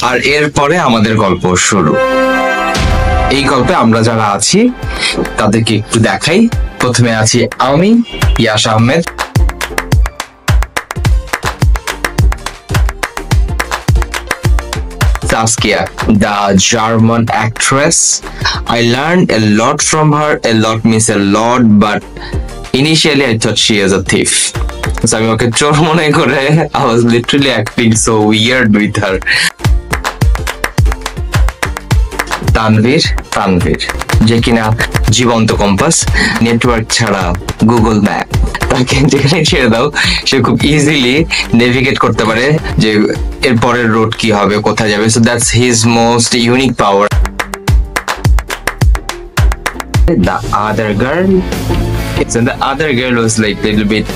আর এরপরে আমাদের গল্প শুরু। এই গল্পে আমরা যারা আছি তাদেরকে একটু দেখাই। প্রথমে আছি আমি, Yash Ahmed, Saskia, the German actress. I learned a lot from her. A lot means a lot, but initially I thought she is a thief. So আমি ওকে চোর মনে করে I was literally acting so weird with her. Tanvir যে কিনা জীবন্ত compass, network ছাড়া Google map, তাকে যেখানে ছেড়ে দাও সে খুব ইজিলি নেভিগেট করতে পারে যে এর পরের রোড কি হবে, কোথায় যাবে। So that's his most unique power. The other girl was like a little bit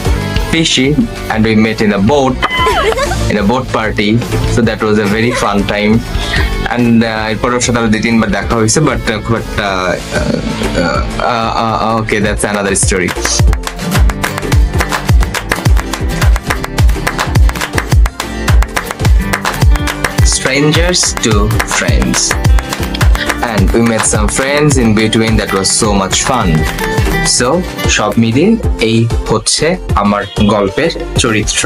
fishy, and we met in a boat party, so that was a very fun time. And এরপর ওর সাথে 2-3 বার দেখা হয়েছে, but খুব একটা okay, that's another story. Strangers to friends, and we met some friends in between. That was so much fun. So সব মিলিয়ে এই হচ্ছে আমার গল্পের চরিত্র।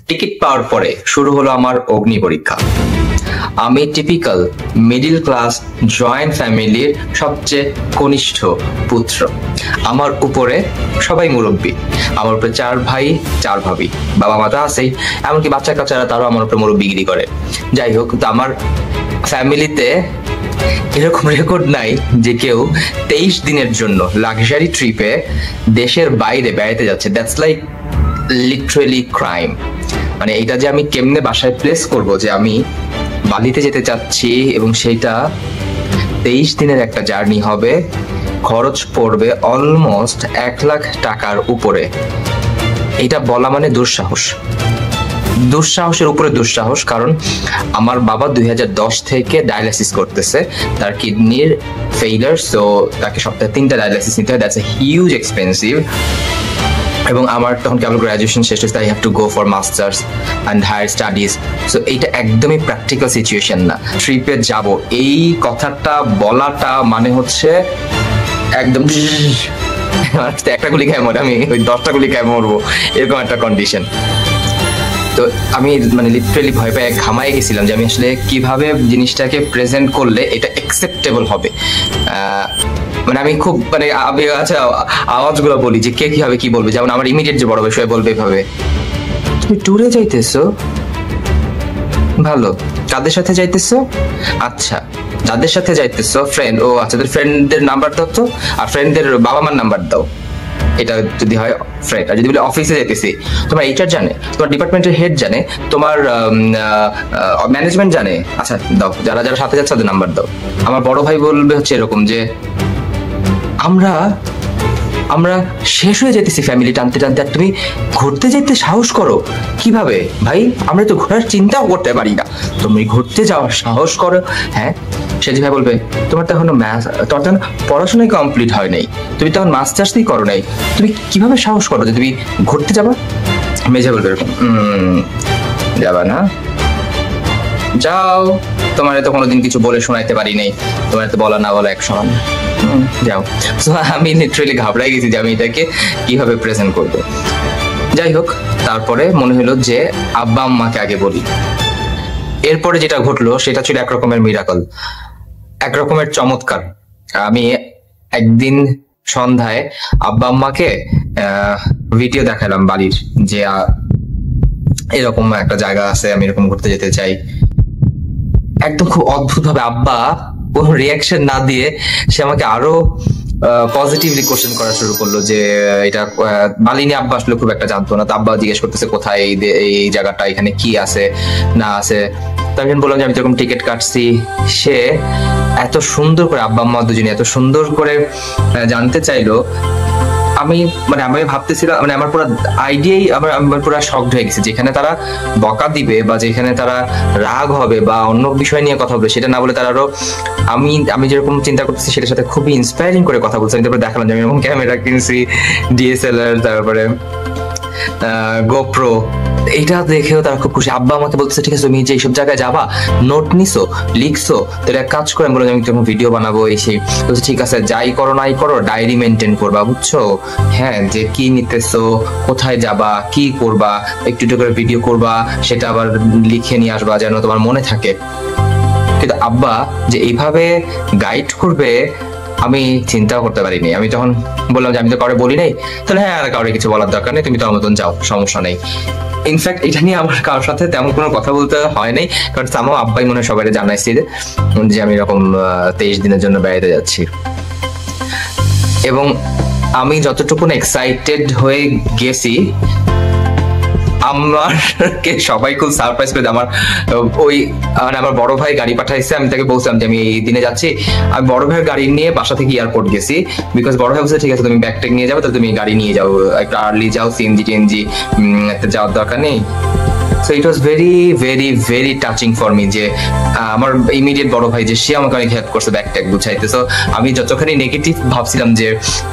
টিকিট পাওয়ার পরে শুরু হলো আমার অগ্নি পরীক্ষা। আমি টিপিক্যাল মিডিল ক্লাস জয়েন্ট ফ্যামিলির সবচেয়ে কনিষ্ঠ পুত্র। আমার উপরে সবাই মুরব্বী, আমার উপরে 4 ভাই 4 ভাবি, বাবা মা তো আছেই, এমনকি বাচ্চা কাচ্চারা তারও আমার উপরে মুরব্বিগিরি করে। যাই হোক, তো আমার ফ্যামিলিতে এরকম রেকর্ড নাই যে কেউ 23 দিনের জন্য লাক্সারি ট্রিপে দেশের বাইরে বেড়াতে যাচ্ছে। That's like literally crime. মানে এইটা যে আমি কেমনে বাসায় প্লেস করব যে আমি বালিতে যেতে চাচ্ছি এবং সেইটা 23 দিনের একটা জার্নি হবে, খরচ পড়বে অলমোস্ট 1 লাখ টাকার উপরে, এটা বলা মানে দুঃসাহসের উপরে দুঃসাহস। কারণ আমার বাবা 2010 থেকে ডায়ালাইসিস করতেছে, তার কিডনির ফেইলার, সো তাকে সপ্তাহে 3টা ডায়ালাইসিস নিতে হয়। That's a huge expensive. এবং আমার তখন কেবল গ্রাজুয়েশন শেষ হয়েছে, I have to go for masters and higher studies. So এইটা একদমই প্র্যাকটিক্যাল সিচুয়েশন না। ট্রিপে যাব এই কথাটা বলাটা মানে হচ্ছে একদম একটা গুলি খাই মরে, আমি ওই 10টা গুলি খাই মরবো, এরকম একটা কন্ডিশন। তো আমি মানে লিটারেলি ভয় পেয়ে ঘামাই গেছিলাম যে আমি আসলে কিভাবে জিনিসটাকে প্রেজেন্ট করলে এটা অ্যাকসেপ্টেবল হবে। মানে আমি খুব মানে আচ্ছা আওয়াজগুলো বলি যে কে কিভাবে কি বলবে। যেমন আমার ইমিডিয়েট যে বড় বিষয় বলবে এভাবে, তুমি ট্যুরে যাইতেছো, ভালো, কাদের সাথে যাইতেছো? আচ্ছা, যাদের সাথে যাইতেছো ফ্রেন্ড, ও আচ্ছা, তোর ফ্রেন্ডদের নাম্বার দাও তো, আর ফ্রেন্ডদের বাবা মার নাম্বার দাও। এটা যদি হয় ফ্রেন্ড। আর যদি বলে অফিসে যেতেছি, তোমার এইচআর জানে, তোমার ডিপার্টমেন্টের হেড জানে, তোমার ম্যানেজমেন্ট জানে, আচ্ছা দাও, যারা যারা সাথে যাচ্ছে তাদের নাম্বার দাও। আমার বড় ভাই বলবে হচ্ছে এরকম যে আমরা শেষ হয়ে যেতেছি ফ্যামিলি টানতে টানতে, আর তুমি ঘুরতে যেতে সাহস করো কিভাবে? ভাই আমরা তো ঘোরার চিন্তাও করতে পারি না, তুমি ঘুরতে যাওয়ার সাহস করো। হ্যাঁ, সে যে ভাই বলবে তোমার তো এখনো তোমার তখন পড়াশোনাই কমপ্লিট হয় নাই, তুমি তখন মাস্টার্সই করো নাই, তুমি কিভাবে সাহস করো যে তুমি ঘুরতে যাবা? মেজে বলবে এরকম, যাবা না, যাও, তোমার তো কোনোদিন কিছু বলে শোনাইতে পারি নাই, তোমার তো বলা না বলা এক সমান, যাও। তো আমি লিটারেলি ঘাবড়াই গেছি যে আমি এটাকে কিভাবে প্রেজেন্ট করবো। যাই হোক, তারপরে মনে হলো যে আব্বা আম্মাকে আগে বলি। এরপরে যেটা ঘটলো সেটা ছিল এক রকমের মিরাকল, এক রকমের চমৎকার। আমি একদিন সন্ধ্যায় আব্বা আম্মাকে ভিডিও দেখালাম বাড়ির, যে এরকম একটা জায়গা আছে, আমি এরকম ঘুরতে যেতে চাই। একদম খুব অদ্ভুত ভাবে আব্বা কোনো রিয়াকশন না দিয়ে সে আমাকে আরো পজিটিভলি কোশ্চেন করা শুরু করলো যে এটা বালি নিয়ে আব্বা আসলে খুব একটা জানতো না। তো আব্বা জিজ্ঞেস করতেছে কোথায় এই জায়গাটা, এখানে কি আছে না আছে। তো আমি বললাম যে আমি যেরকম টিকিট কাটছি। সে এত সুন্দর করে, আব্বা আম্মা দুজনে এত সুন্দর করে জানতে চাইলো। আমি আমি ভাবতেছিলাম, আমার পুরো আইডিয়াই আমার পুরো শকড হয়ে গেছে, যেখানে তারা বকা দিবে বা যেখানে তারা রাগ হবে বা অন্য বিষয় নিয়ে কথা বলবে, সেটা না বলে তারা আরো আমি যেরকম চিন্তা করতেছি সেটার সাথে খুবই ইন্সপায়ারিং করে কথা বলছে। আমি তারপরে দেখালাম যে আমি এরকম ক্যামেরা কিনছি, DSLR, তারপরে গোপ্রো। এটা দেখেও তারা খুব খুশি। আব্বা আমাকে বলতেছে ঠিক আছে তুমি যে এইসব জায়গায় যাবা, নোট নিছো, লিখছো, তাহলে এক কাজ করে, আমি বললাম আমি তখন ভিডিও বানাবো এই সেই। বলছে ঠিক আছে যাই করো নাই করো ডায়েরি মেনটেন করবা, বুঝছো? হ্যাঁ, যে কি নিতেছো, কোথায় যাবা, কি করবা, একটু একটু করে ভিডিও করবা, সেটা আবার লিখে নিয়ে আসবা যেন তোমার মনে থাকে। কিন্তু আব্বা যে এইভাবে গাইড করবে আমি চিন্তাও করতে পারিনি। আমি তখন বললাম যে আমি তো কাউকে বলি নাই, তাহলে হ্যাঁ আর কাউকে কিছু বলার দরকার নেই, তুমি তোমার মতন যাও, সমস্যা নেই। ইনফ্যাক্ট এটা নিয়ে আমার কারোর সাথে তেমন কোনো কথা বলতে হয় নাই, কারণ আমার আব্বাই মনে হয় সবাই জানাইছি যে আমি এরকম 23 দিনের জন্য বেড়াতে যাচ্ছি। এবং আমি যতটুকু এক্সাইটেড হয়ে গেছি, আমারকে সবাই খুব সারপ্রাইজ করে। আমার ওই আমার বড় ভাই গাড়ি পাঠাইছে, আমি তাকে বলছিলাম যে আমি এই দিনে যাচ্ছি। আমি বড় ভাইয়ের গাড়ি নিয়ে বাসা থেকে এয়ারপোর্ট গেছি, বিকজ বড় ভাই বলছে ঠিক আছে তুমি ব্যাগ ট্যাগ নিয়ে যাবো, তাহলে তুমি গাড়ি নিয়ে যাও, একটু আর্লি যাও, CNG TNG যাওয়ার দরকার নেই। So it was very very very touching for me যে আমার ইমিডিয়েট বড় ভাই যে সে আমাকে অনেক হেল্প করছে ব্যাগ ট্যাগ গুছাইতে। সো আমি যতখানি নেগেটিভ ভাবছিলাম যে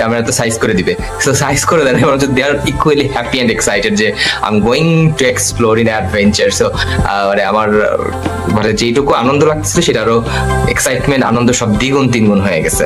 আমার এত সাইজ করে দিবে, সো সাইজ করে দেন, they are equally happy and excited যে I am going to explore in adventure. So আমার যেইটুকু আনন্দ লাগতেছিল সেটা আরো এক্সাইটমেন্ট, আনন্দ সব দ্বিগুণ তিনগুণ হয়ে গেছে।